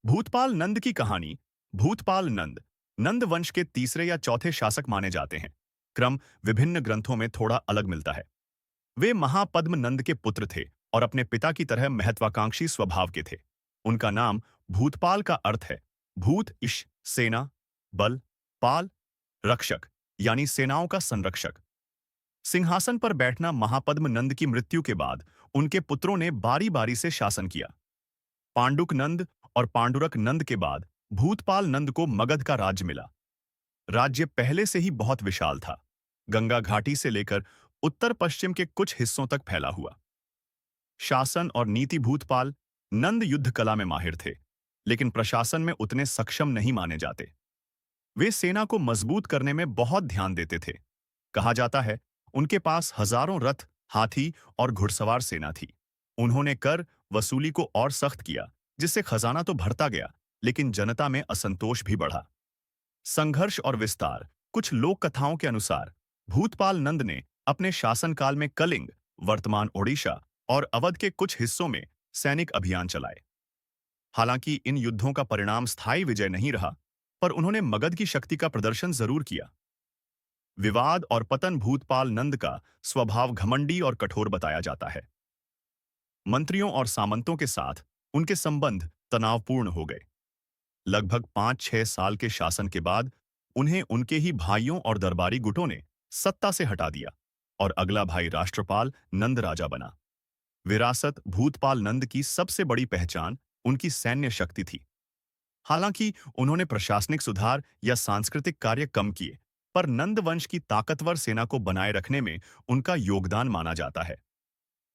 भूतपाल नंद की कहानी। भूतपाल नंद नंद वंश के तीसरे या चौथे शासक माने जाते हैं। क्रम विभिन्न ग्रंथों में थोड़ा अलग मिलता है। वे महापद्म नंद के पुत्र थे और अपने पिता की तरह महत्वाकांक्षी स्वभाव के थे। उनका नाम भूतपाल का अर्थ है भूत इश सेना, बल, पाल रक्षक, यानी सेनाओं का संरक्षक। सिंहासन पर बैठना महापद्म नंद की मृत्यु के बाद उनके पुत्रों ने बारी बारी से शासन किया। पांडुक नंद और पांडुरक नंद के बाद भूतपाल नंद को मगध का राज्य मिला। राज्य पहले से ही बहुत विशाल था, गंगा घाटी से लेकर उत्तर पश्चिम के कुछ हिस्सों तक फैला हुआ। शासन और नीति। भूतपाल नंद युद्ध कला में माहिर थे, लेकिन प्रशासन में उतने सक्षम नहीं माने जाते। वे सेना को मजबूत करने में बहुत ध्यान देते थे। कहा जाता है उनके पास हजारों रथ, हाथी और घुड़सवार सेना थी। उन्होंने कर वसूली को और सख्त किया, जिससे खजाना तो भरता गया, लेकिन जनता में असंतोष भी बढ़ा। संघर्ष और विस्तार। कुछ लोक कथाओं के अनुसार भूतपाल नंद ने अपने शासनकाल में कलिंग, वर्तमान ओडिशा और अवध के कुछ हिस्सों में सैनिक अभियान चलाए। हालांकि इन युद्धों का परिणाम स्थायी विजय नहीं रहा, पर उन्होंने मगध की शक्ति का प्रदर्शन जरूर किया। विवाद और पतन। भूतपाल नंद का स्वभाव घमंडी और कठोर बताया जाता है। मंत्रियों और सामंतों के साथ उनके संबंध तनावपूर्ण हो गए। लगभग 5-6 साल के शासन के बाद उन्हें उनके ही भाइयों और दरबारी गुटों ने सत्ता से हटा दिया और अगला भाई राष्ट्रपाल नंद राजा बना। विरासत। भूतपाल नंद की सबसे बड़ी पहचान उनकी सैन्य शक्ति थी। हालांकि उन्होंने प्रशासनिक सुधार या सांस्कृतिक कार्य कम किए, पर नंद वंश की ताकतवर सेना को बनाए रखने में उनका योगदान माना जाता है।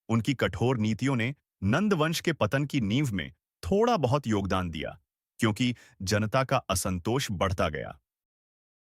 उनकी कठोर नीतियों ने नंद वंश के पतन की नींव में थोड़ा बहुत योगदान दिया, क्योंकि जनता का असंतोष बढ़ता गया।